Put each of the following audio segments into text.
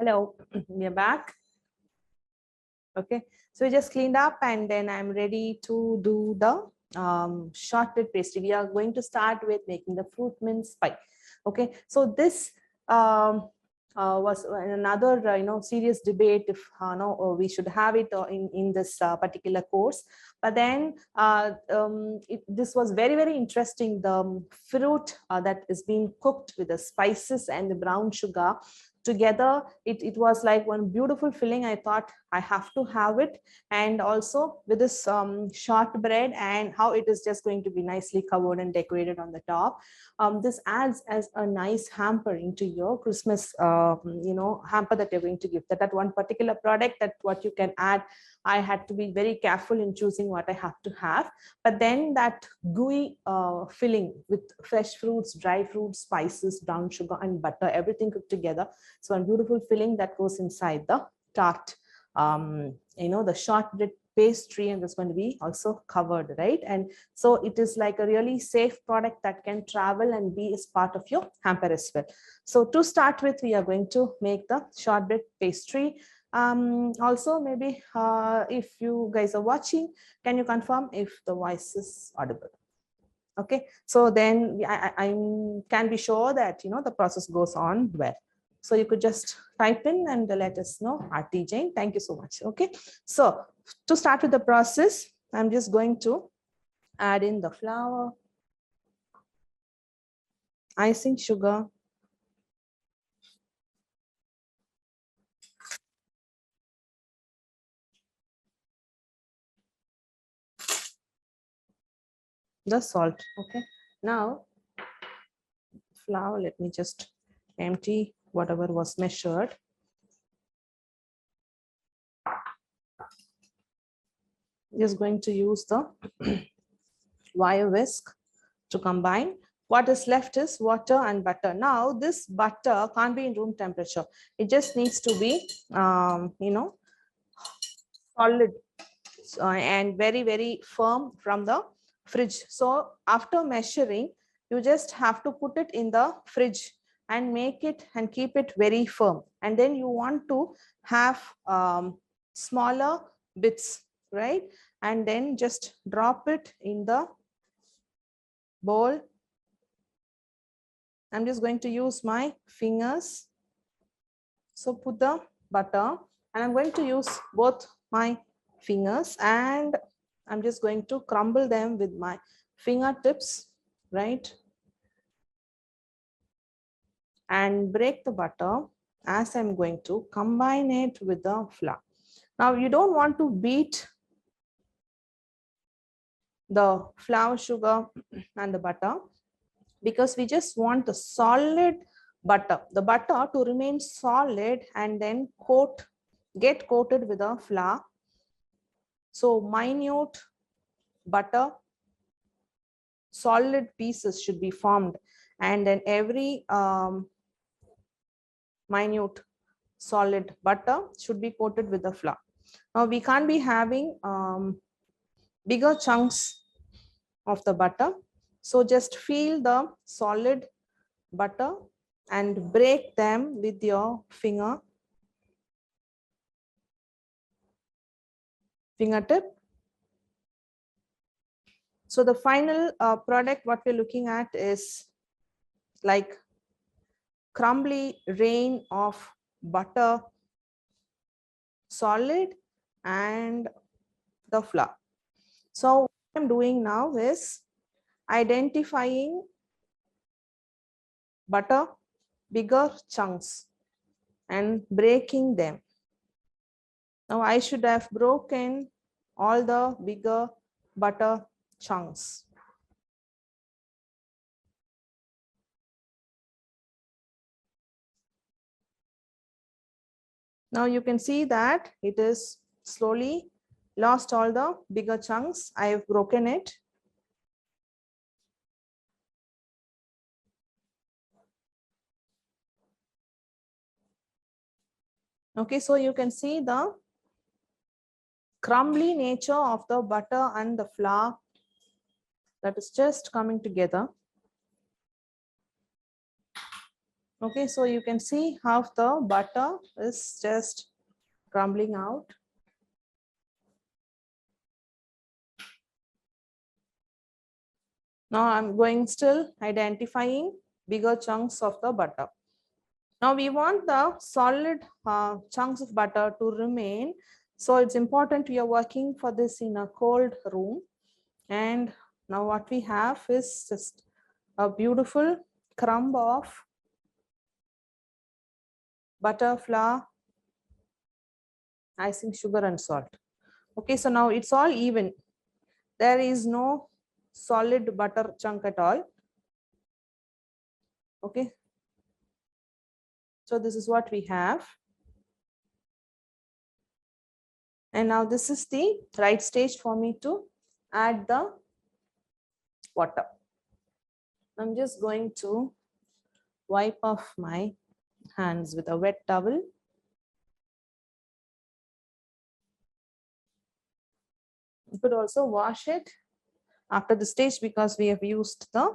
Hello, we are back. Okay, so we just cleaned up and then I'm ready to do the shortbread pastry. We are going to start with making the fruit mince pie. Okay, so this was another serious debate if no, we should have it in this particular course. But then this was very interesting. The fruit that is being cooked with the spices and the brown sugar together, it was like one beautiful filling. I thought I have to have it, and also with this shortbread and how it is just going to be nicely covered and decorated on the top. This adds as a nice hamper into your Christmas hamper that you're going to give. That one particular product, that what you can add, I had to be very careful in choosing what I have to have. But then that gooey filling with fresh fruits, dry fruits, spices, brown sugar and butter, everything cooked together. So a beautiful filling that goes inside the tart, the shortbread pastry, and that's going to be also covered, right? And so it is like a really safe product that can travel and be as part of your hamper as well. So to start with, we are going to make the shortbread pastry. Also, maybe if you guys are watching, can you confirm if the voice is audible? Okay, so then I can be sure that the process goes on well. So you could just type in and let us know. RT Jain, thank you so much. Okay, so to start with the process, I'm just going to add in the flour, icing sugar, the salt. Okay, now flour, let me just empty whatever was measured. Just going to use the wire whisk to combine. What is left is water and butter. Now this butter can't be in room temperature. It just needs to be solid and very firm from the fridge. So after measuring, you just have to put it in the fridge and make it and keep it very firm. And then you want to have smaller bits, right? And then just drop it in the bowl. I'm just going to use my fingers. So put the butter, and I'm going to use both my fingers, and I'm just going to crumble them with my fingertips, right? And break the butter as I'm going to combine it with the flour. Now you don't want to beat the flour, sugar and the butter, because we just want the solid butter, the butter to remain solid and then get coated with a flour. So minute butter, solid pieces should be formed, and then every minute solid butter should be coated with the flour. Now we can't be having bigger chunks of the butter. So just feel the solid butter and break them with your fingertip. So the final product, what we're looking at is like crumbly rain of butter, solid, and the flour. So what I'm doing now is identifying butter, bigger chunks, and breaking them. Now I should have broken all the bigger butter chunks. Now you can see that it is slowly lost all the bigger chunks. I have broken it. Okay, so you can see the crumbly nature of the butter and the flour that is just coming together. Okay, so you can see how the butter is just crumbling out. Now I'm going still identifying bigger chunks of the butter. Now we want the solid chunks of butter to remain. So it's important we are working for this in a cold room. And now what we have is just a beautiful crumb of butter, flour, icing sugar and salt. Okay, so now it's all even. There is no solid butter chunk at all. Okay, so this is what we have. And now this is the right stage for me to add the water. I'm just going to wipe off my hands with a wet towel. You could also wash it after the stage because we have used the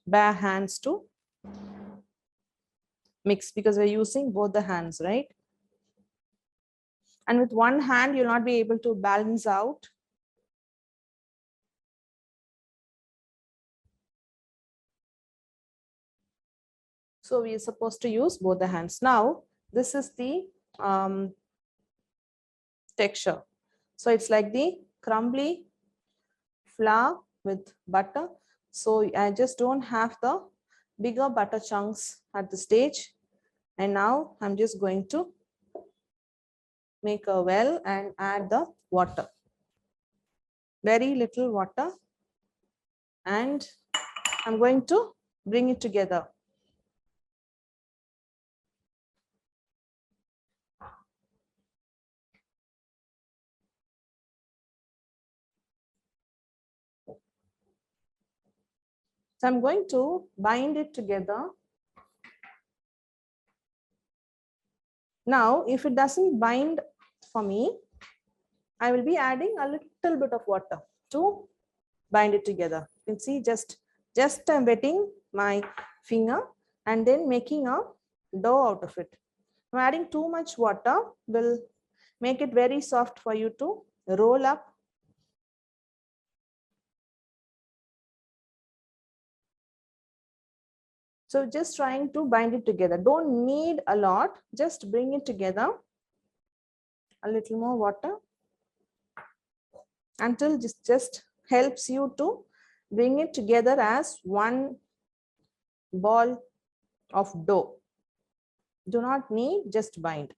bare hands to mix, because we're using both the hands, right? And with one hand, you'll not be able to balance out. So we are supposed to use both the hands. Now, this is the texture. So it's like the crumbly flour with butter. So I just don't have the bigger butter chunks at the stage. And now I'm just going to make a well and add the water. Very little water. And I'm going to bring it together. So I'm going to bind it together. Now, if it doesn't bind for me, I will be adding a little bit of water to bind it together. You can see just I'm wetting my finger and then making a dough out of it. I'm adding too much water will make it very soft for you to roll up. So just trying to bind it together. Don't need a lot, just bring it together. A little more water until just helps you to bring it together as one ball of dough. Do not need, just bind.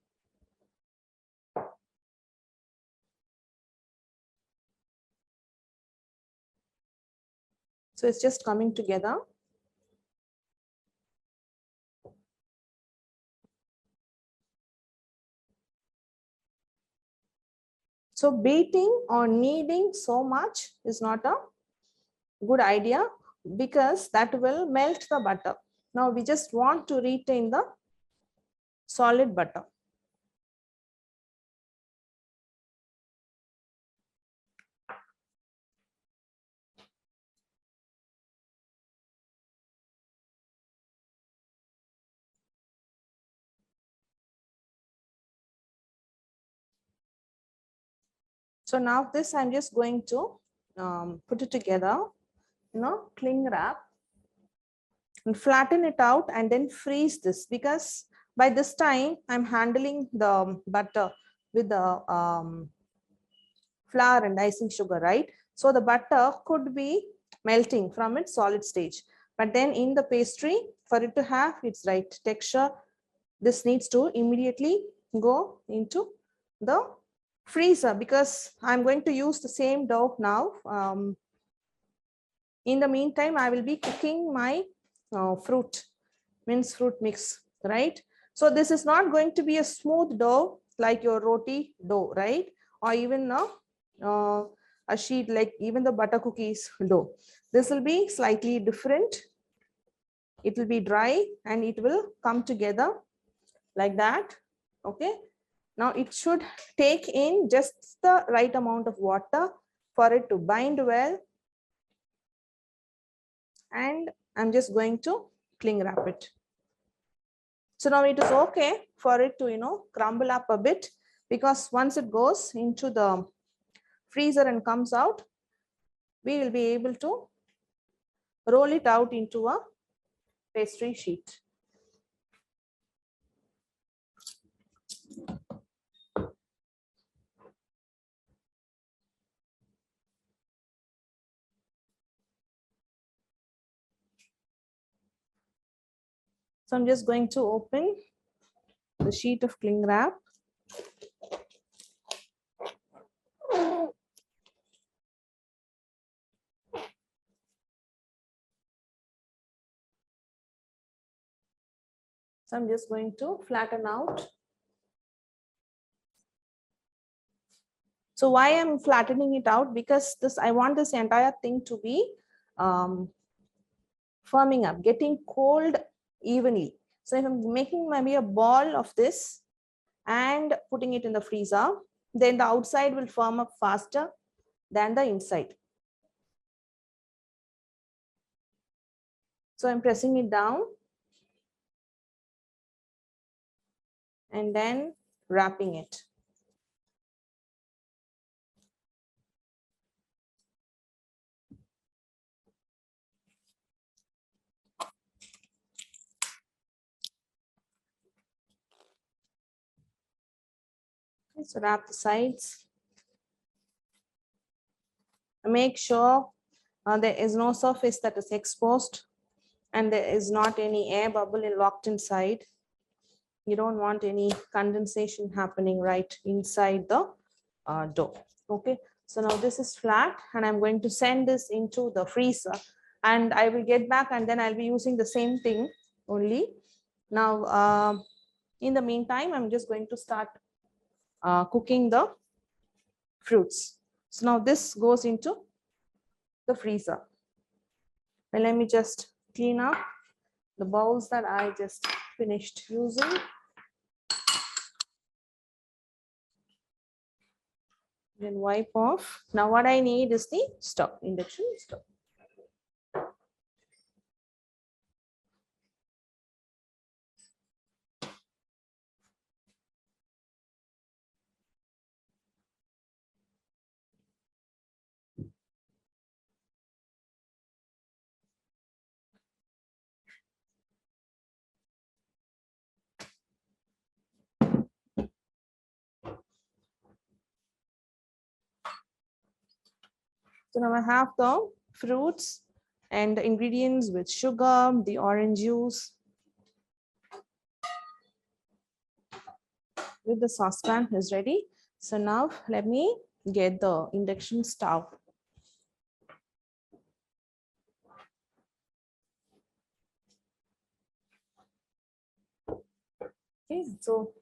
So it's just coming together. So beating or kneading so much is not a good idea because that will melt the butter. Now we just want to retain the solid butter. So now this I'm just going to put it together, cling wrap and flatten it out and then freeze this, because by this time I'm handling the butter with the flour and icing sugar, right? So the butter could be melting from its solid stage, but then in the pastry, for it to have its right texture, this needs to immediately go into the freezer, because I'm going to use the same dough now. In the meantime, I will be cooking my mince fruit mix, right? So this is not going to be a smooth dough like your roti dough, right? Or even a sheet like even the butter cookies dough. This will be slightly different. It will be dry and it will come together like that. Okay. Now it should take in just the right amount of water for it to bind well. And I'm just going to cling wrap it. So now it is okay for it to, crumble up a bit, because once it goes into the freezer and comes out, we will be able to roll it out into a pastry sheet. So I'm just going to open the sheet of cling wrap. So I'm just going to flatten out. So why I'm flattening it out? Because I want this entire thing to be firming up, getting cold evenly. So if I'm making maybe a ball of this and putting it in the freezer, then the outside will firm up faster than the inside. So I'm pressing it down and then wrapping it. Okay, so wrap the sides. Make sure there is no surface that is exposed and there is not any air bubble locked inside. You don't want any condensation happening right inside the dough. Okay, so now this is flat and I'm going to send this into the freezer, and I will get back and then I'll be using the same thing only. Now, in the meantime, I'm just going to start cooking the fruits. So now this goes into the freezer. And let me just clean up the bowls that I just finished using. Then wipe off. Now what I need is the stove, induction stove. So now I have the fruits and the ingredients with sugar, the orange juice, with the saucepan is ready. So now let me get the induction stove. Okay, so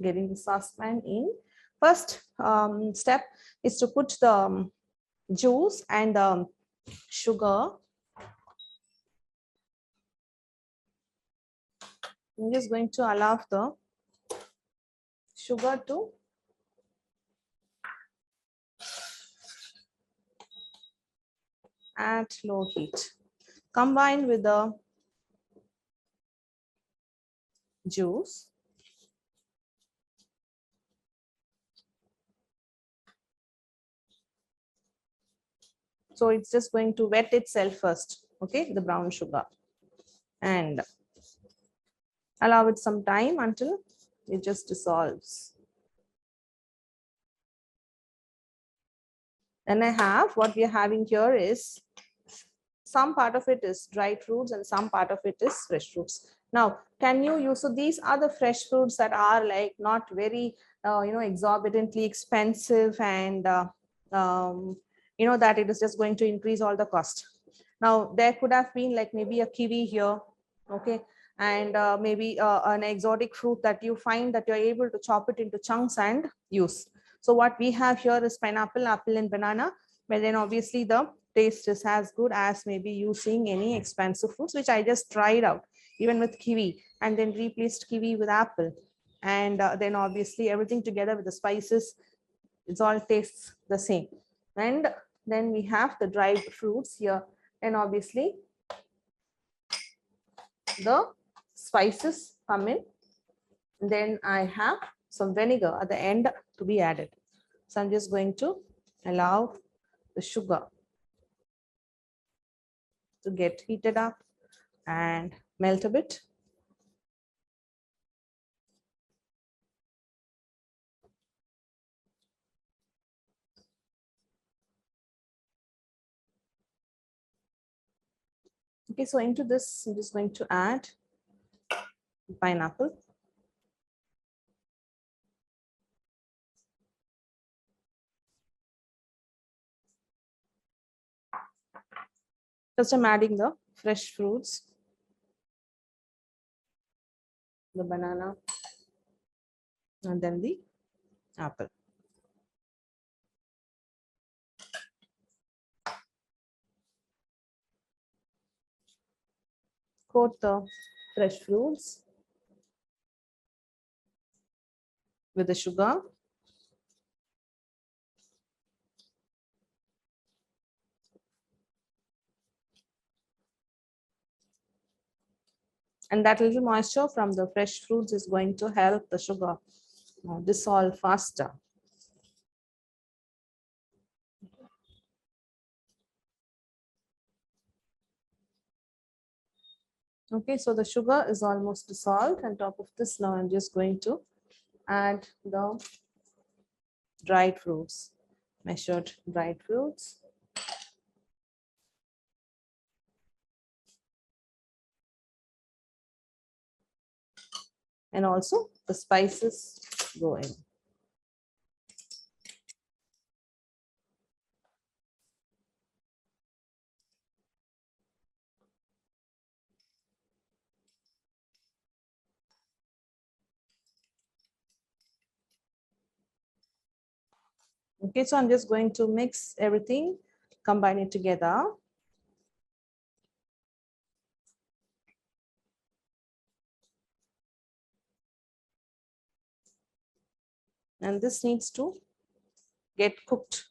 getting the saucepan in. First step is to put the juice and the sugar. I'm just going to allow the sugar to at low heat. Combine with the juice. So it's just going to wet itself first, okay, the brown sugar, and allow it some time until it just dissolves. Then I have what we are having here is some part of it is dried fruits and some part of it is fresh fruits. Now, can you use, so these are the fresh fruits that are like not very, exorbitantly expensive, and that it is just going to increase all the cost. Now, there could have been like maybe a kiwi here, okay, and maybe an exotic fruit that you find that you're able to chop it into chunks and use. So what we have here is pineapple, apple, and banana, but then obviously the taste is as good as maybe using any expensive fruits, which I just tried out, even with kiwi, and then replaced kiwi with apple. And then obviously everything together with the spices, it's all tastes the same. And then we have the dried fruits here, and obviously the spices come in. Then I have some vinegar at the end to be added. So I'm just going to allow the sugar to get heated up and melt a bit. Okay, so into this, I'm just going to add pineapple. First, I'm adding the fresh fruits, the banana, and then the apple. Coat the fresh fruits with the sugar. And that little moisture from the fresh fruits is going to help the sugar dissolve faster. Okay, so the sugar is almost dissolved. On top of this, now I'm just going to add the dried fruits, measured dried fruits. And also the spices go in. Okay, so I'm just going to mix everything, combine it together. And this needs to get cooked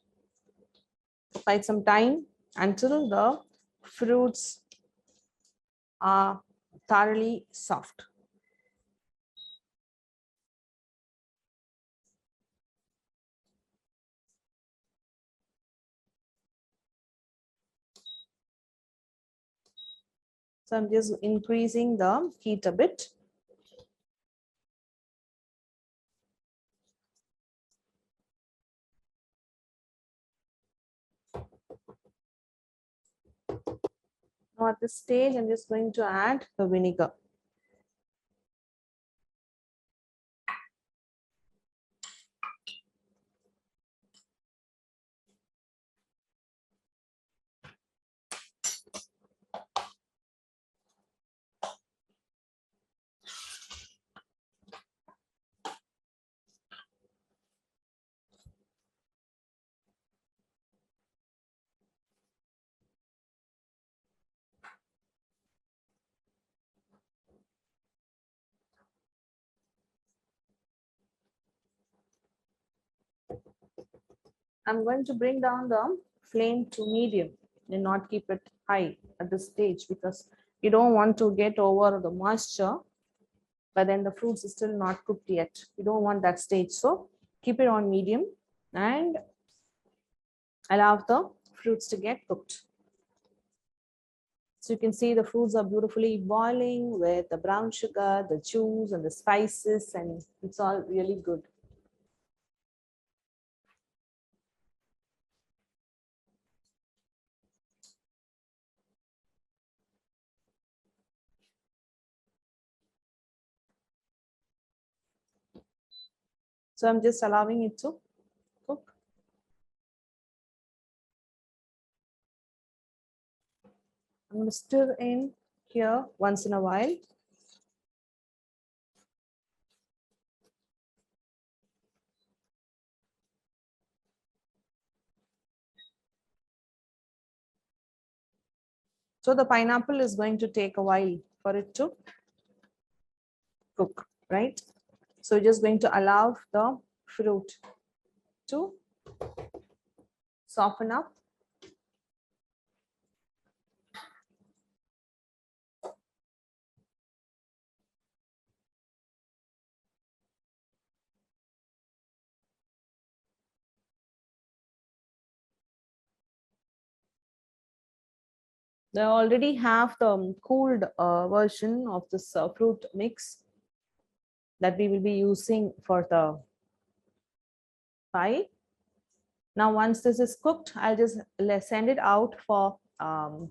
for quite some time until the fruits are thoroughly soft. So I'm just increasing the heat a bit. Now at this stage, I'm just going to add the vinegar. I'm going to bring down the flame to medium and not keep it high at this stage because you don't want to get over the moisture, but then the fruits is still not cooked yet. You don't want that stage. So keep it on medium and allow the fruits to get cooked. So you can see the fruits are beautifully boiling with the brown sugar, the juice and the spices, and it's all really good. So I'm just allowing it to cook. I'm going to stir in here once in a while. So the pineapple is going to take a while for it to cook, right? So we're just going to allow the fruit to soften up. They already have the cooled version of this fruit mix that we will be using for the pie. Now, once this is cooked, I'll just send it out for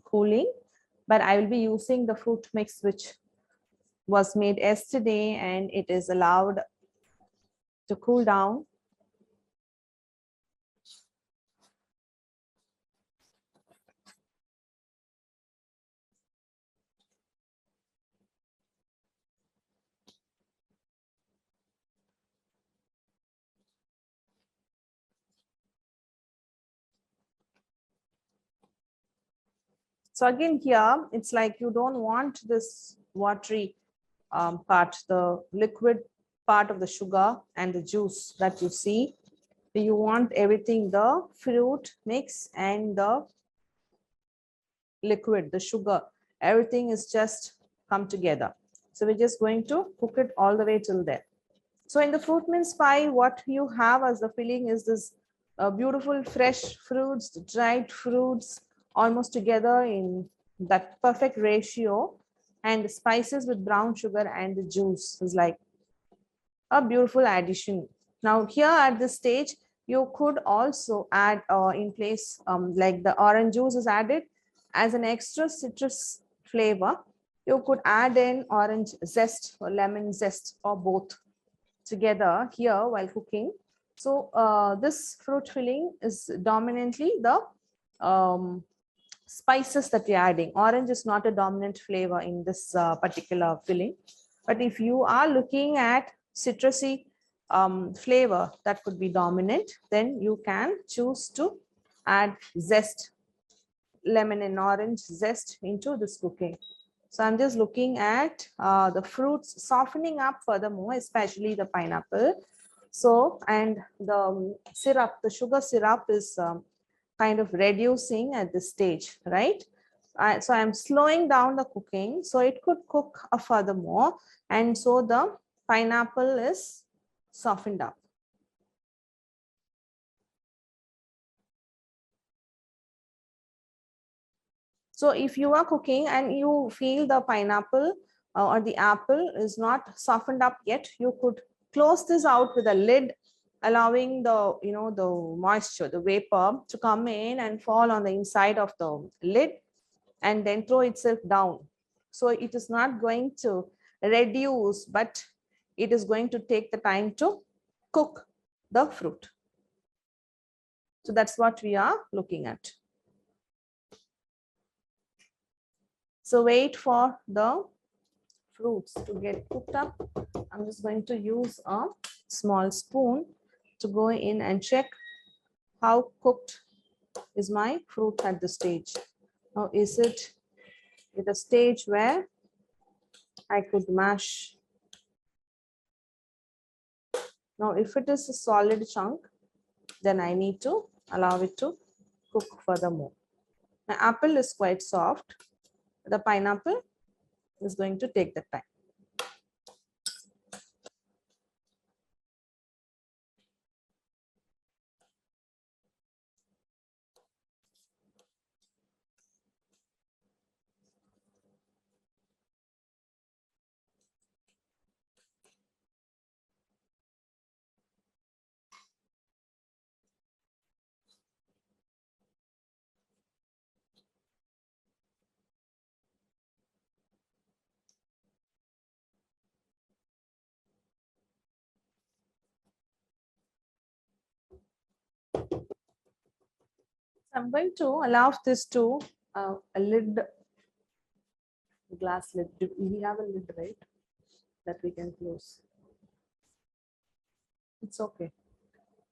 cooling. But I will be using the fruit mix which was made yesterday, and it is allowed to cool down. So again, here, it's like you don't want this watery part, the liquid part of the sugar and the juice that you see. You want everything, the fruit mix and the liquid, the sugar, everything is just come together. So we're just going to cook it all the way till there. So in the fruit mince pie, what you have as the filling is this beautiful fresh fruits, dried fruits, almost together in that perfect ratio, and the spices with brown sugar and the juice is like a beautiful addition. Now here at this stage, you could also add in place like the orange juice is added as an extra citrus flavor. You could add in orange zest or lemon zest or both together here while cooking. So this fruit filling is dominantly the spices that you're adding. Orange is not a dominant flavor in this particular filling. But if you are looking at citrusy flavor that could be dominant, then you can choose to add zest, lemon and orange zest into this cooking. So I'm just looking at the fruits softening up furthermore, especially the pineapple. So, and the syrup, the sugar syrup is kind of reducing at this stage, right? So I'm slowing down the cooking so it could cook furthermore. And so the pineapple is softened up. So if you are cooking and you feel the pineapple or the apple is not softened up yet, you could close this out with a lid, allowing the, the moisture, the vapor to come in and fall on the inside of the lid and then throw itself down. So it is not going to reduce, but it is going to take the time to cook the fruit. So that's what we are looking at. So wait for the fruits to get cooked up. I'm just going to use a small spoon to go in and check how cooked is my fruit at this stage. Now, is it at a stage where I could mash? Now, if it is a solid chunk, then I need to allow it to cook furthermore. My apple is quite soft. The pineapple is going to take the time. I'm going to allow this to a lid, glass lid. We have a lid, right? That we can close. It's okay.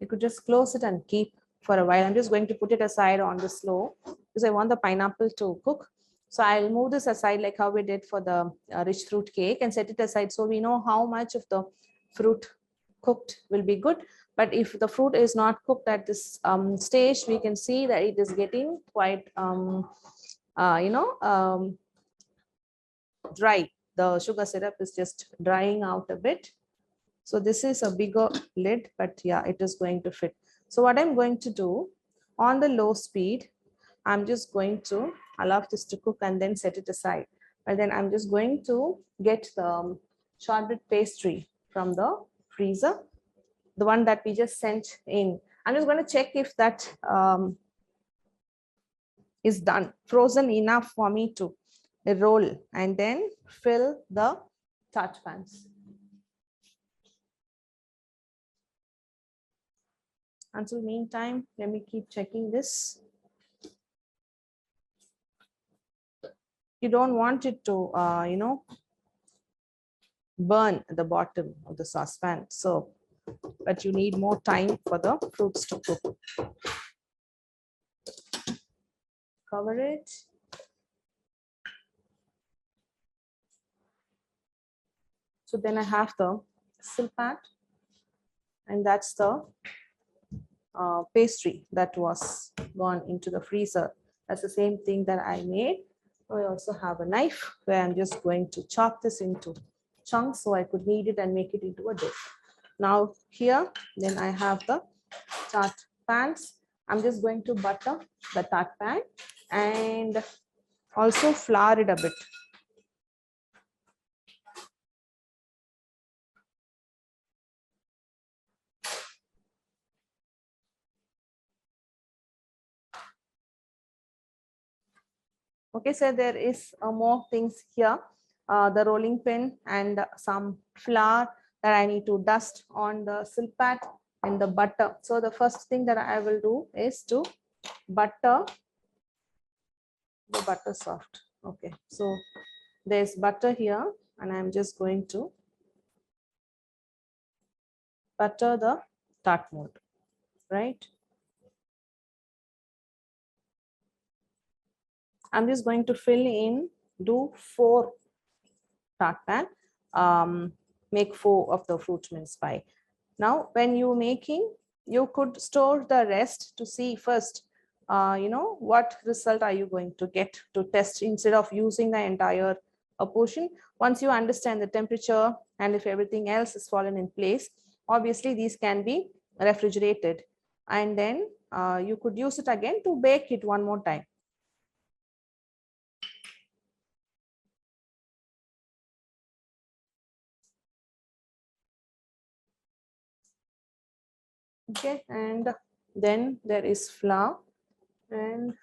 You could just close it and keep for a while. I'm just going to put it aside on the slow because I want the pineapple to cook. So I'll move this aside like how we did for the rich fruit cake and set it aside so we know how much of the fruit cooked will be good. But if the fruit is not cooked at this stage, we can see that it is getting quite, dry. The sugar syrup is just drying out a bit. So this is a bigger lid, but yeah, it is going to fit. So what I'm going to do on the low speed, I'm just going to allow this to cook and then set it aside. But then I'm just going to get the shortbread pastry from the freezer, the one that we just sent in. I'm just going to check if that is done, frozen enough for me to roll and then fill the tart pans. Until meantime, let me keep checking this. You don't want it to, burn at the bottom of the saucepan. So, but you need more time for the fruits to cook. Cover it. So then I have the Sultana, and that's the pastry that was gone into the freezer. That's the same thing that I made. I also have a knife where I'm just going to chop this into chunks so I could knead it and make it into a dough. Now here, then I have the tart pans. I'm just going to butter the tart pan and also flour it a bit. Okay, so there is more things here. The rolling pin and some flour that I need to dust on the silk pad and the butter. So the first thing that I will do is to butter the butter soft. Okay, so there's butter here and I'm just going to butter the tart mold, right? I'm just going to fill in, do 4 tart pan, make 4 of the fruit mince pie. Now, when you're making, you could store the rest to see first, what result are you going to get to test instead of using the entire portion. Once you understand the temperature and if everything else is fallen in place, obviously these can be refrigerated and then you could use it again to bake it one more time. Okay, and then there is flour, and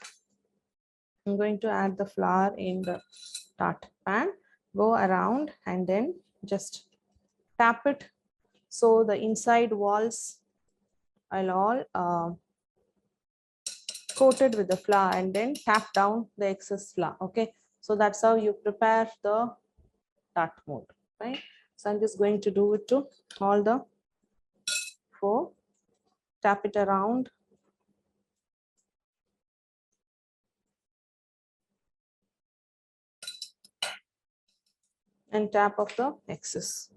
I'm going to add the flour in the tart pan, go around and then just tap it so the inside walls are all coated with the flour, and then tap down the excess flour. Okay, so that's how you prepare the tart mold, right? So I'm just going to do it to all the 4. Tap it around. And tap off the excess.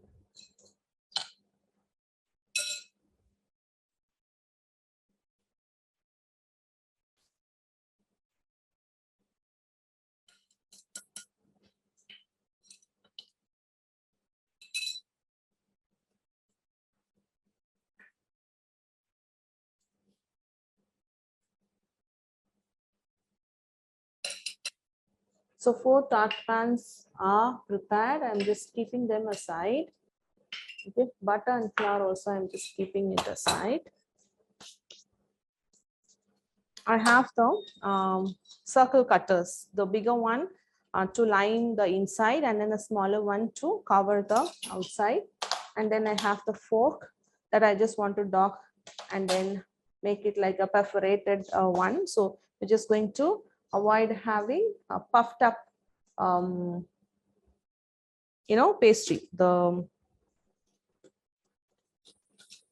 So 4 tart pans are prepared. I'm just keeping them aside. Okay, butter and flour also I'm just keeping it aside. I have the circle cutters, the bigger one to line the inside and then the smaller one to cover the outside. And then I have the fork that I just want to dock and then make it like a perforated one. So we're just going to avoid having a puffed up, pastry.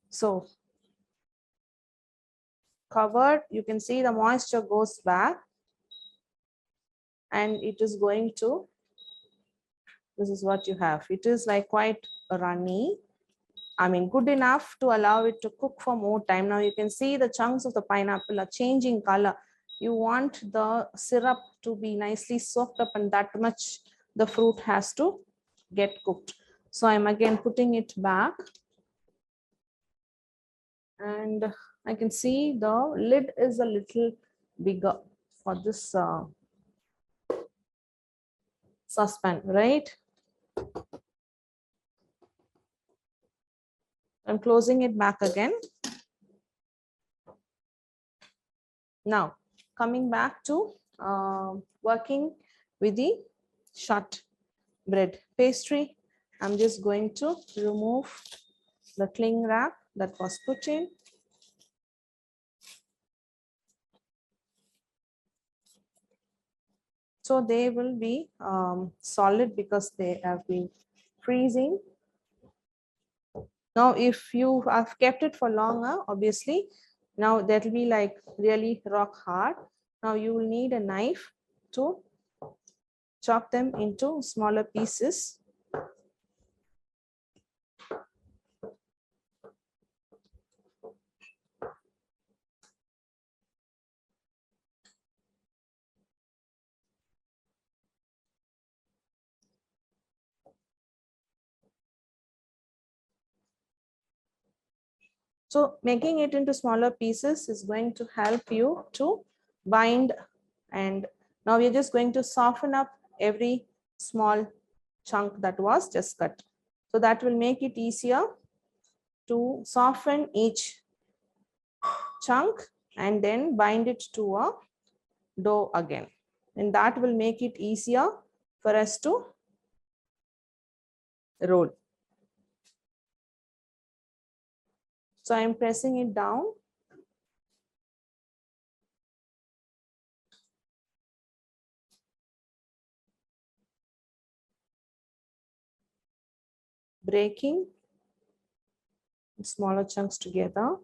So covered, you can see the moisture goes back and it is going to, this is what you have. It is like quite runny. I mean, good enough to allow it to cook for more time. Now you can see the chunks of the pineapple are changing color. You want the syrup to be nicely soaked up and that much the fruit has to get cooked. So I'm again putting it back. And I can see the lid is a little bigger for this saucepan, right? I'm closing it back again. Now, coming back to working with the shortbread pastry, I'm just going to remove the cling wrap that was put in. So they will be solid because they have been freezing. Now, if you have kept it for longer, obviously, now that will be like really rock hard. Now you will need a knife to chop them into smaller pieces. So making it into smaller pieces is going to help you to bind. And now we're just going to soften up every small chunk that was just cut. So that will make it easier to soften each chunk and then bind it to a dough again. And that will make it easier for us to roll. So I'm pressing it down. Breaking smaller chunks together.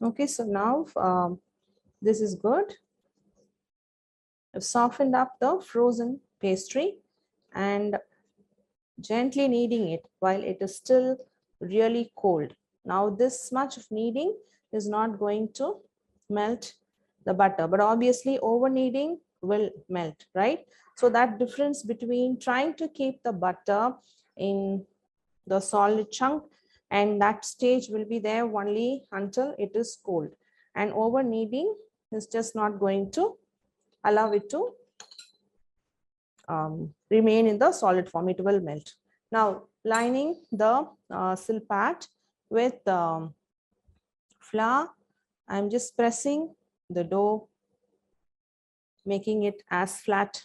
Okay, so now this is good. I've softened up the frozen pastry and gently kneading it while it is still really cold. Now this much of kneading is not going to melt the butter, but obviously over kneading will melt, right? So that difference between trying to keep the butter in the solid chunk and that stage will be there only until it is cold, and over kneading is just not going to allow it to remain in the solid form. It will melt. Now lining the silpat with flour, I'm just pressing the dough, making it as flat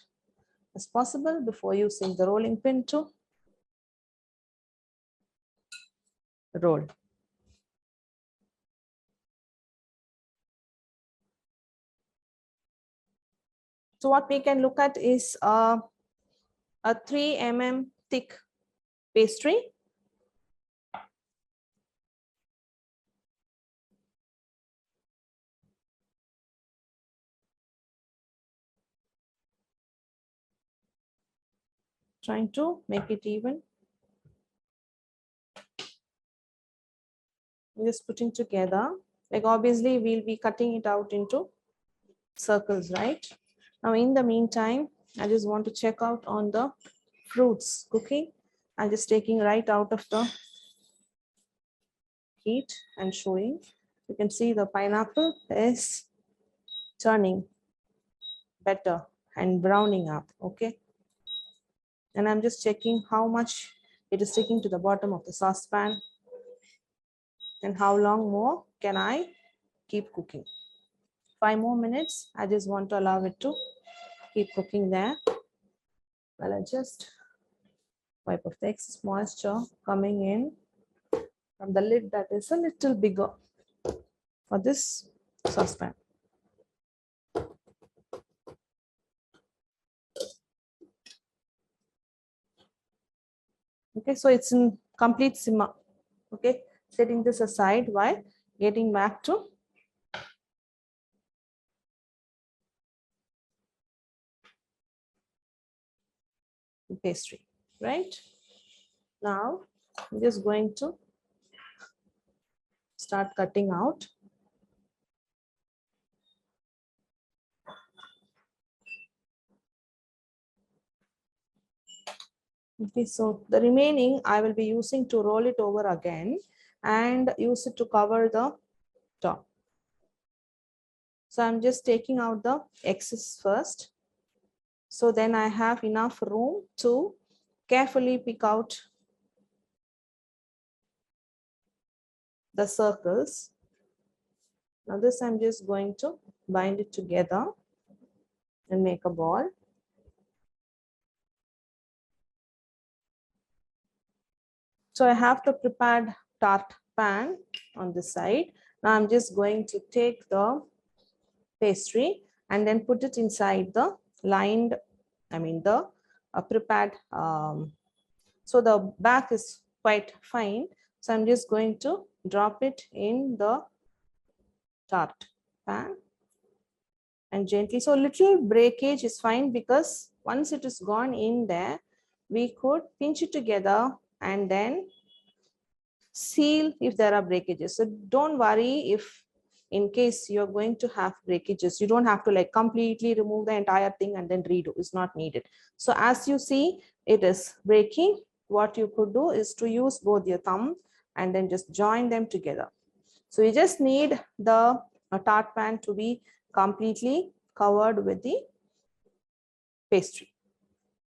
as possible before using the rolling pin to roll. So what we can look at is a 3 mm thick pastry. Trying to make it even. Just putting together. Like obviously we'll be cutting it out into circles, right? Now in the meantime, I just want to check out on the fruits cooking. I'm just taking right out of the heat and showing. You can see the pineapple is turning better and browning up, okay? And I'm just checking how much it is sticking to the bottom of the saucepan and how long more can I keep cooking. 5 more minutes. I just want to allow it to keep cooking there. Well, I just wipe off the excess moisture coming in from the lid that is a little bigger for this saucepan. Okay, so it's in complete simmer. Okay, setting this aside while getting back to pastry, right? Now I'm just going to start cutting out. Okay, so the remaining I will be using to roll it over again and use it to cover the top. So I'm just taking out the excess first. So then I have enough room to carefully pick out the circles. Now this I'm just going to bind it together and make a ball. So I have the prepared tart pan on this side. Now I'm just going to take the pastry and then put it inside the lined, the prepared. So the back is quite fine. So I'm just going to drop it in the tart pan and gently. So little breakage is fine because once it is gone in there, we could pinch it together and then seal if there are breakages. So don't worry if in case you're going to have breakages, you don't have to like completely remove the entire thing and then redo. It's not needed. So as you see, it is breaking. What you could do is to use both your thumb and then just join them together. So you just need the tart pan to be completely covered with the pastry,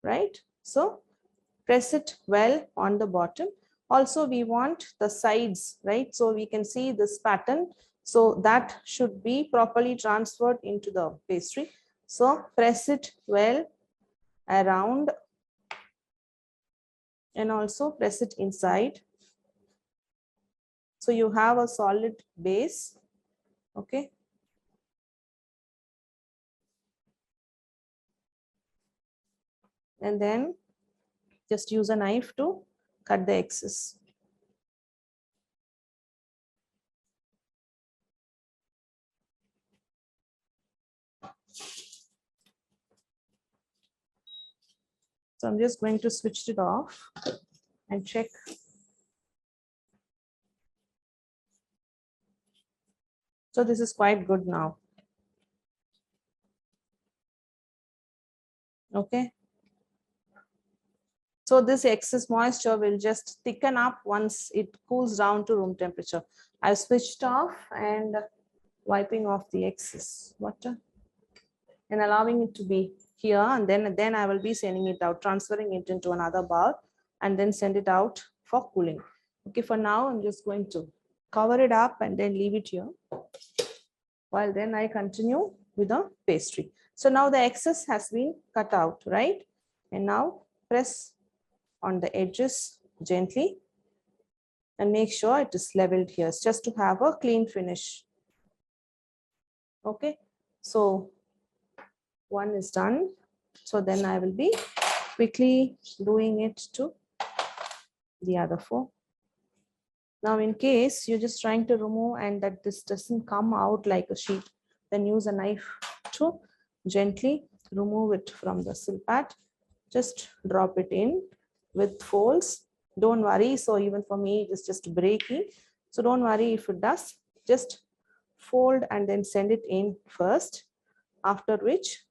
right? So press it well on the bottom. Also, we want the sides, right? So we can see this pattern. So that should be properly transferred into the pastry. So press it well around and also press it inside. So you have a solid base, okay? And then just use a knife to cut the excess. So I'm just going to switch it off and check. So this is quite good now. Okay. So this excess moisture will just thicken up once it cools down to room temperature. I've switched off and wiping off the excess water and allowing it to be here. And then I will be sending it out, transferring it into another bowl and then send it out for cooling. Okay, for now, I'm just going to cover it up and then leave it here. While then I continue with the pastry. So now the excess has been cut out, right? And now press on the edges gently and make sure it is leveled here just to have a clean finish. Okay, so one is done. So then I will be quickly doing it to the other four. Now in case you're just trying to remove and that this doesn't come out like a sheet, then use a knife to gently remove it from the silpat. Just drop it in with folds. Don't worry. So even for me, it's just breaking. So don't worry if it does. Just fold and then send it in first. After which,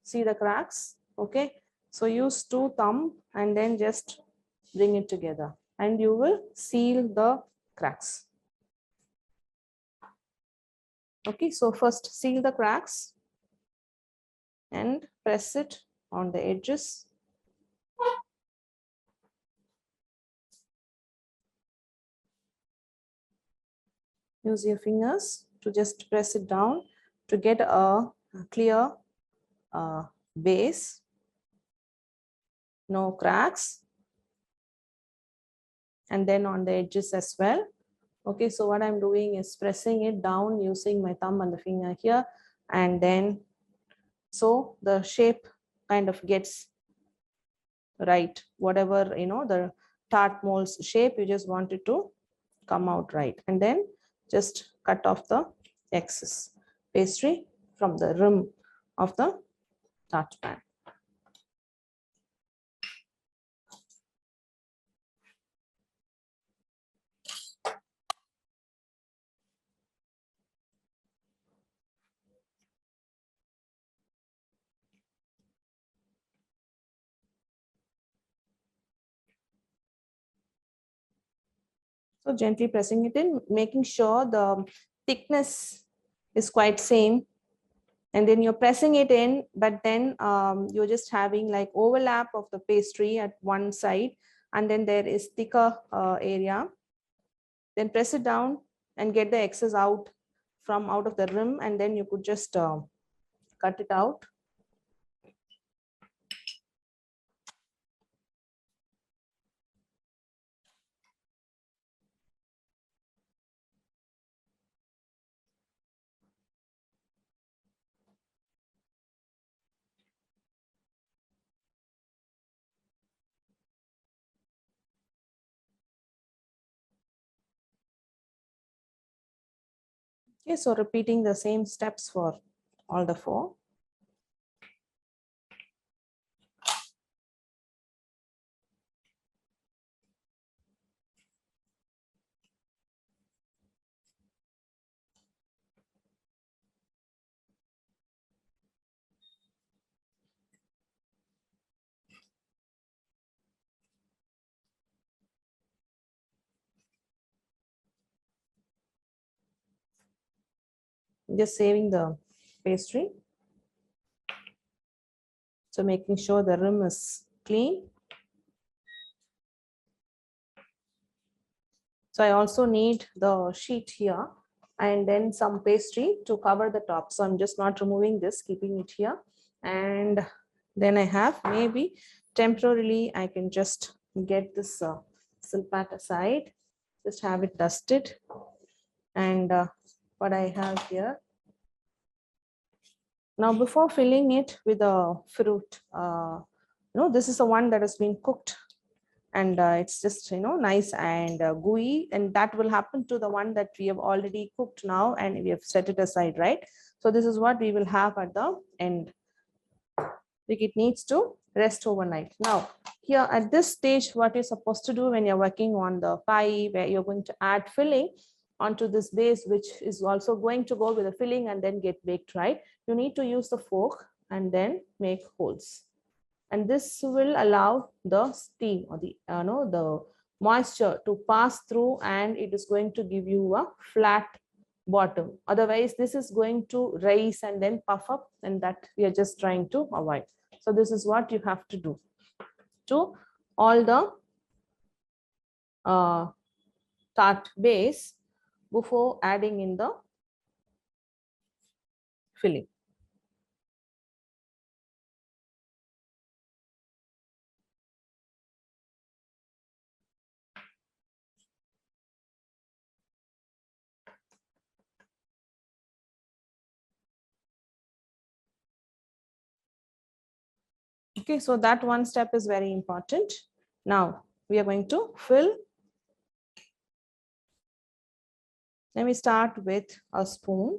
see the cracks. Okay. So use two thumb and then just bring it together and you will seal the cracks. Okay. So first seal the cracks and press it on the edges. Use your fingers to just press it down to get a clear base, no cracks, and then on the edges as well. Okay, so what I'm doing is pressing it down using my thumb and the finger here, and then so the shape kind of gets right. Whatever, the tart mold's shape, you just want it to come out right. And then just cut off the excess pastry from the rim of the tart pan. So gently pressing it in, making sure the thickness is quite same. And then you're pressing it in, but then you're just having like overlap of the pastry at one side, and then there is thicker area. Then press it down and get the excess out from out of the rim, and then you could just cut it out. Okay, so repeating the same steps for all the 4. Just saving the pastry. So making sure the rim is clean. So I also need the sheet here and then some pastry to cover the top. So I'm just not removing this, keeping it here. And then I have maybe temporarily, I can just get this silpat aside, just have it dusted. And what I have here. Now, before filling it with a fruit, this is the one that has been cooked, and it's just nice and gooey, and that will happen to the one that we have already cooked now and we have set it aside, right? So this is what we will have at the end. Like it needs to rest overnight. Now here at this stage, what you're supposed to do when you're working on the pie, where you're going to add filling onto this base, which is also going to go with the filling and then get baked, right? You need to use the fork and then make holes. And this will allow the steam or the moisture to pass through, and it is going to give you a flat bottom. Otherwise, this is going to rise and then puff up, and that we are just trying to avoid. So this is what you have to do to all the tart base before adding in the filling. Okay, so that one step is very important. Now we are going to fill. Let me start with a spoon.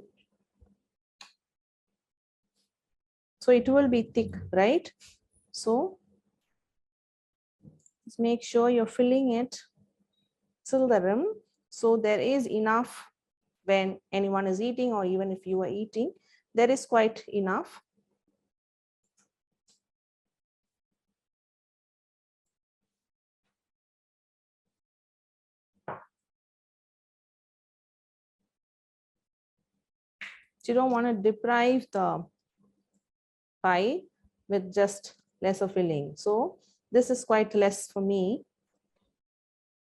So it will be thick, right? So just make sure you're filling it till the rim. So there is enough when anyone is eating, or even if you are eating, there is quite enough. You don't want to deprive the pie with just lesser filling. So this is quite less for me,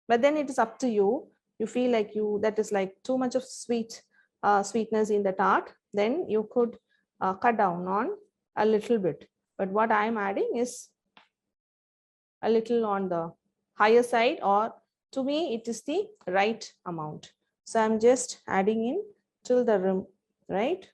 but then it is up to you. You feel like that is like too much of sweetness in the tart, then you could cut down on a little bit. But what I'm adding is a little on the higher side, or to me it is the right amount. So I'm just adding in till the rim, right?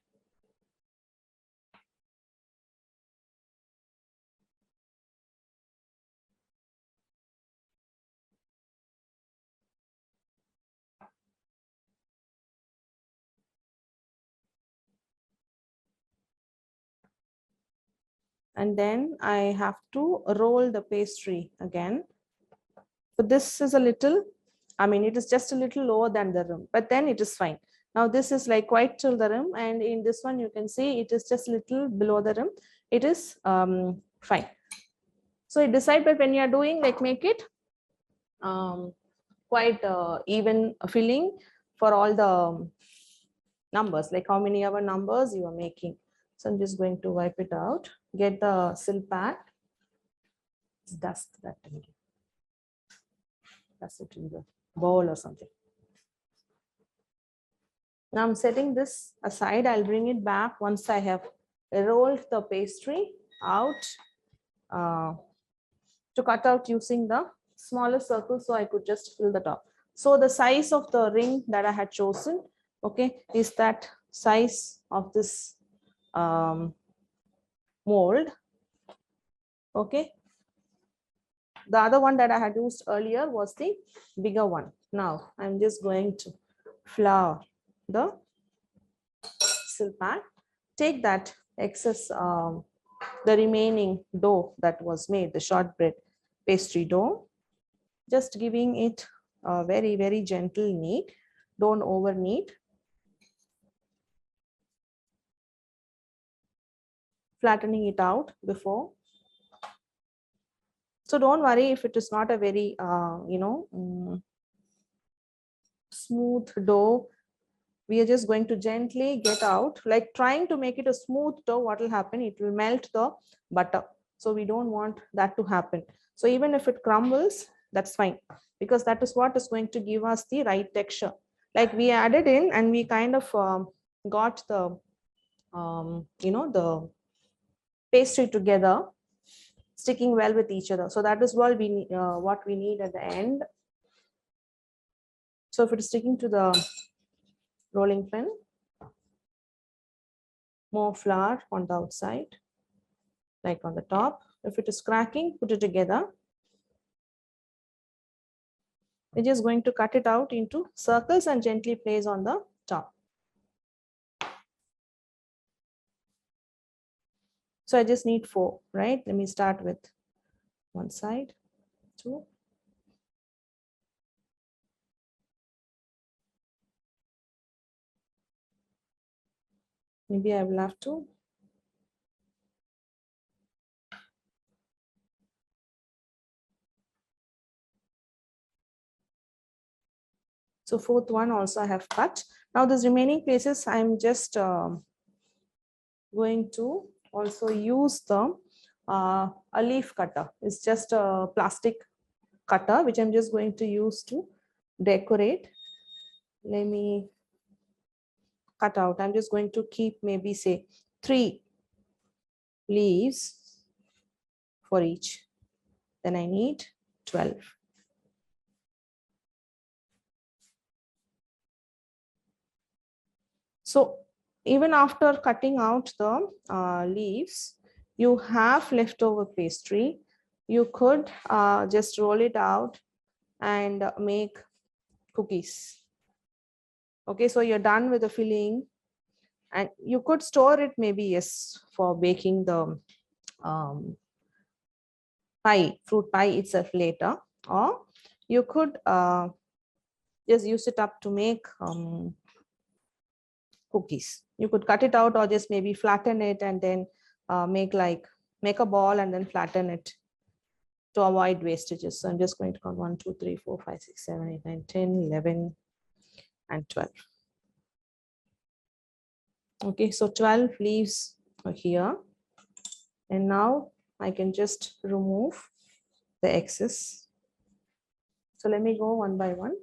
And then I have to roll the pastry again. So this is a little, it is just a little lower than the rim, but then it is fine. Now this is like quite till the rim, and in this one you can see it is just a little below the rim. It is fine. So you decide, but when you are doing, like make it quite even filling for all the numbers, like how many ever numbers you are making. So I'm just going to wipe it out, get the silpat, dust that thing, dust it in the bowl or something. Now I'm setting this aside. I'll bring it back once I have rolled the pastry out to cut out using the smaller circle so I could just fill the top. So the size of the ring that I had chosen, okay, is that size of this mold. Okay. The other one that I had used earlier was the bigger one. Now I'm just going to flour the silpat, take that excess, the remaining dough that was made, the shortbread pastry dough, just giving it a very, very gentle knead. Don't over knead. Flattening it out before. So don't worry if it is not a very, smooth dough. We are just going to gently get out, like trying to make it a smooth dough. What will happen? It will melt the butter. So we don't want that to happen. So even if it crumbles, that's fine, because that is what is going to give us the right texture. Like we added in and we kind of got the, the pastry together, sticking well with each other. So that is what we need at the end. So if it is sticking to the rolling pin, more flour on the outside, like on the top. If it is cracking, put it together. We're just going to cut it out into circles and gently place on the top. So I just need 4, right? Let me start with one side, 2. Maybe I will have to. So 4th one also I have cut. Now this remaining places I'm just going to also use the a leaf cutter. It's just a plastic cutter which I'm just going to use to decorate. Let me cut out. I'm just going to keep maybe say 3 leaves for each. Then I need 12. So even after cutting out the leaves, you have leftover pastry. You could just roll it out and make cookies. Okay, so you're done with the filling, and you could store it maybe, yes, for baking the fruit pie itself later, or you could just use it up to make cookies. You could cut it out or just maybe flatten it and then make a ball and then flatten it to avoid wastages. So I'm just going to count 1, 2, 3, 4, 5, 6, 7, 8, 9, 10, 11, and 12. Okay, so 12 leaves are here. And now I can just remove the excess. So let me go one by one.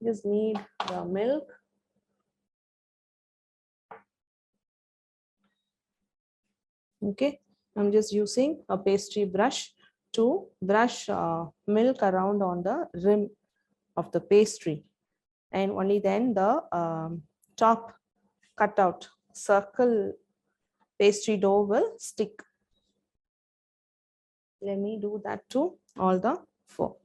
Just need the milk. Okay, I'm just using a pastry brush to brush milk around on the rim of the pastry, and only then the top cutout circle pastry dough will stick. Let me do that to all the 4.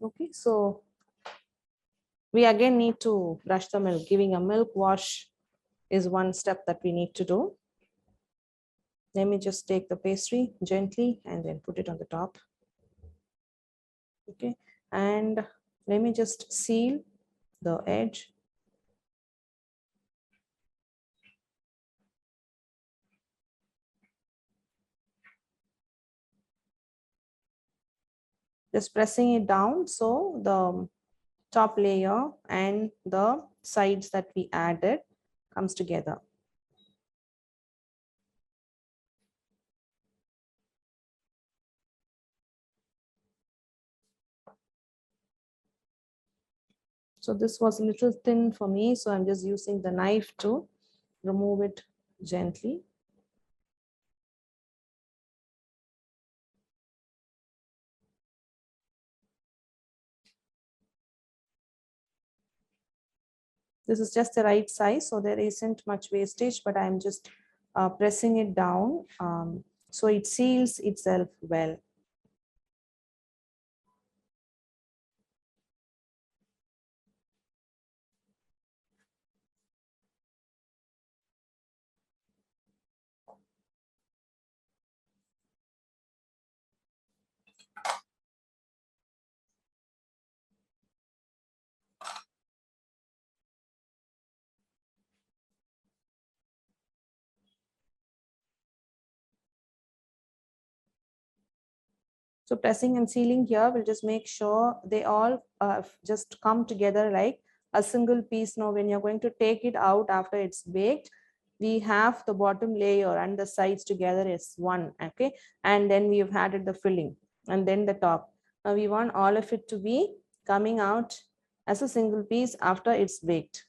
Okay, so we again need to brush the milk. Giving a milk wash is one step that we need to do. Let me just take the pastry gently and then put it on the top. Okay, and let me just seal the edge. Just pressing it down so the top layer and the sides that we added comes together. So this was a little thin for me, so I'm just using the knife to remove it gently. This is just the right size, so there isn't much wastage, but I'm just pressing it down so it seals itself well. So pressing and sealing here will just make sure they all just come together like a single piece. Now, when you're going to take it out after it's baked, we have the bottom layer and the sides together as one, okay? And then we've added the filling and then the top. Now we want all of it to be coming out as a single piece after it's baked.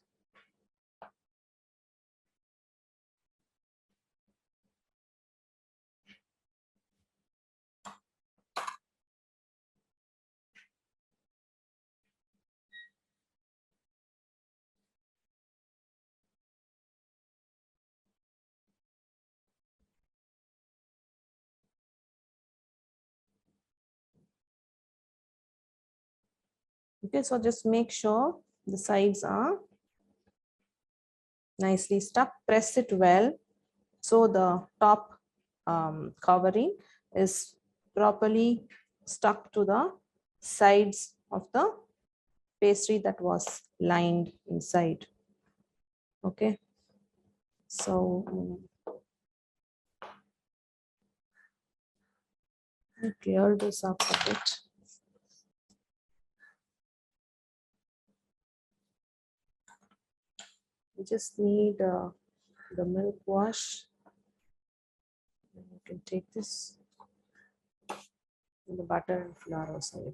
Okay, so just make sure the sides are nicely stuck. Press it well so the top covering is properly stuck to the sides of the pastry that was lined inside. Okay, so clear this up a bit. We just need the milk wash. You can take this, and the butter and flour also.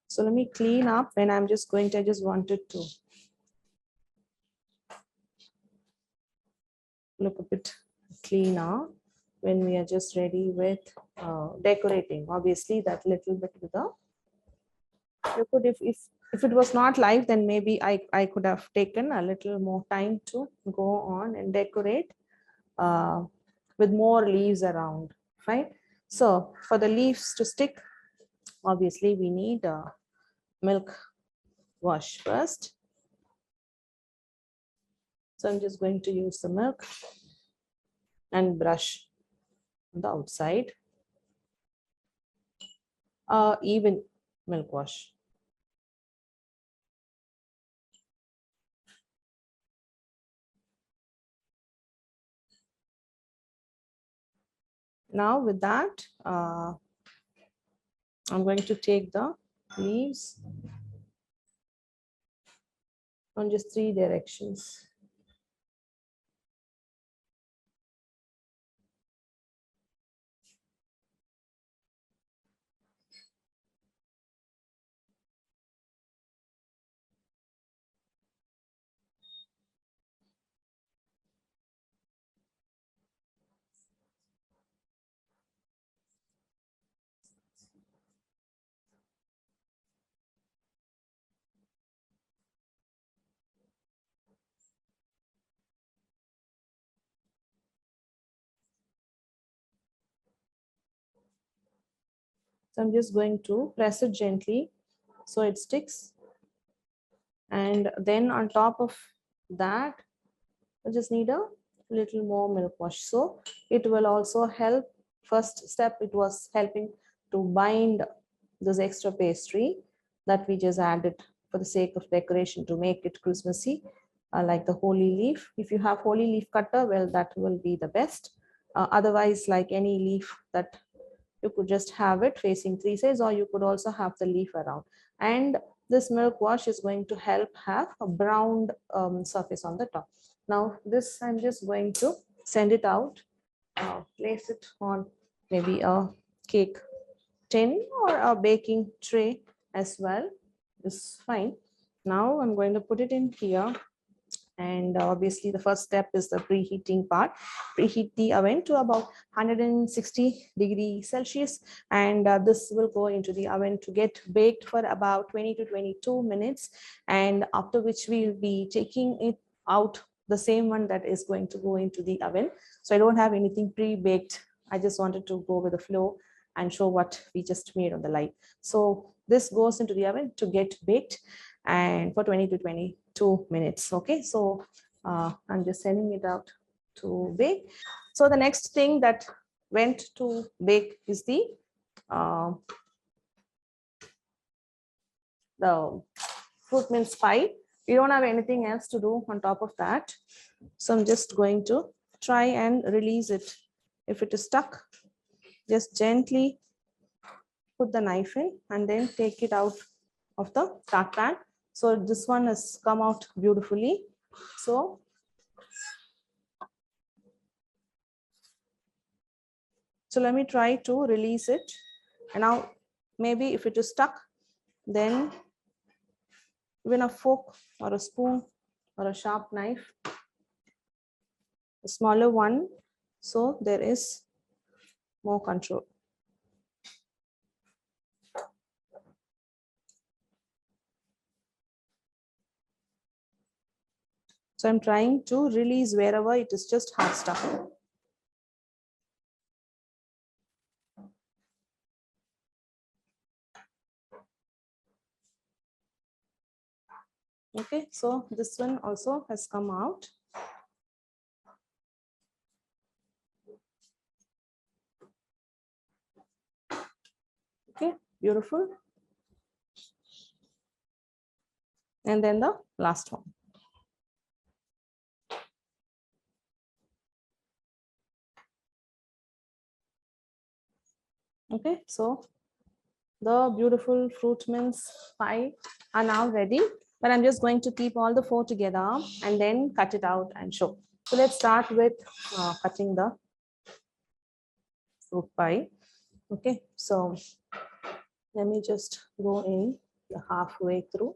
So let me clean up, and I'm just going to, I just wanted to look a bit cleaner when we are just ready with decorating. Obviously, that little bit with the, you could, if it was not live, then maybe I could have taken a little more time to go on and decorate with more leaves around, right? So for the leaves to stick, obviously we need a milk wash first. So I'm just going to use the milk and brush on the outside. Even milk wash. Now with that, I'm going to take the leaves on just 3 directions. So I'm just going to press it gently so it sticks. And then on top of that, I just need a little more milk wash. So it will also help. First step, it was helping to bind this extra pastry that we just added for the sake of decoration to make it Christmassy, like the holy leaf. If you have holy leaf cutter, well, that will be the best. Otherwise, like any leaf, that you could just have it facing 3 sides, or you could also have the leaf around. And this milk wash is going to help have a browned surface on the top. Now this, I'm just going to send it out, place it on maybe a cake tin or a baking tray as well is fine. Now I'm going to put it in here. And obviously the first step is the preheating part. Preheat the oven to about 160 degrees Celsius, and this will go into the oven to get baked for about 20 to 22 minutes, and after which we will be taking it out, the same one that is going to go into the oven. So I don't have anything pre-baked. I just wanted to go with the flow and show what we just made on the light. So this goes into the oven to get baked, and for 20 to 22 minutes. Okay, so I'm just sending it out to bake. So the next thing that went to bake is the fruit mince pie. We don't have anything else to do on top of that. So I'm just going to try and release it. If it is stuck, just gently put the knife in and then take it out of the tart pan. So this one has come out beautifully. So let me try to release it. And now maybe if it is stuck, then even a fork or a spoon or a sharp knife, a smaller one, so there is more control. So I'm trying to release wherever it is just hard stuck. Okay, so this one also has come out. Okay, beautiful. And then the last one. Okay, so the beautiful fruit mince pie are now ready, but I'm just going to keep all the 4 together and then cut it out and show. So let's start with cutting the fruit pie. Okay, so let me just go in the halfway through.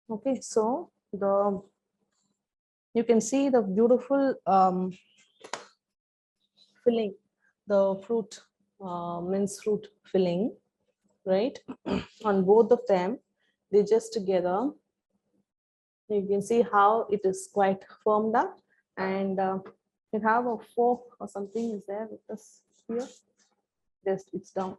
Okay, so you can see the beautiful filling, the fruit mince fruit filling, right? On both of them, they just together. You can see how it is quite firmed up, and you have a fork or something is there with us here. Just it's down.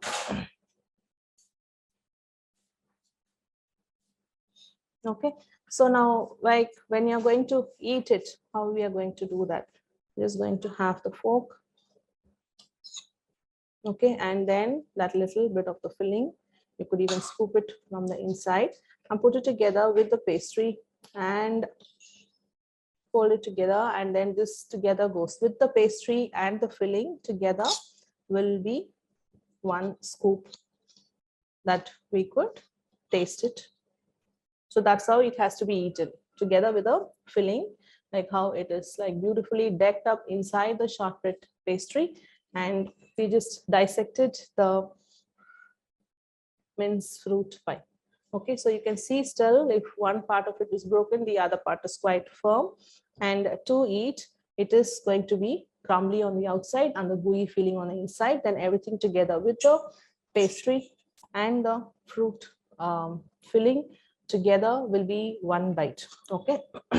Okay, so now like when you're going to eat it, how we are going to do that? We're just going to have the fork. Okay, and then that little bit of the filling, you could even scoop it from the inside and put it together with the pastry and fold it together, and then this together goes with the pastry and the filling together will be one scoop that we could taste it. So that's how it has to be eaten together with a filling, like how it is like beautifully decked up inside the shortbread pastry, and we just dissected the mince fruit pie. Okay, so you can see still if one part of it is broken, the other part is quite firm, and to eat it is going to be crumbly on the outside and the gooey feeling on the inside. Then everything together with the pastry and the fruit filling together will be one bite. Okay.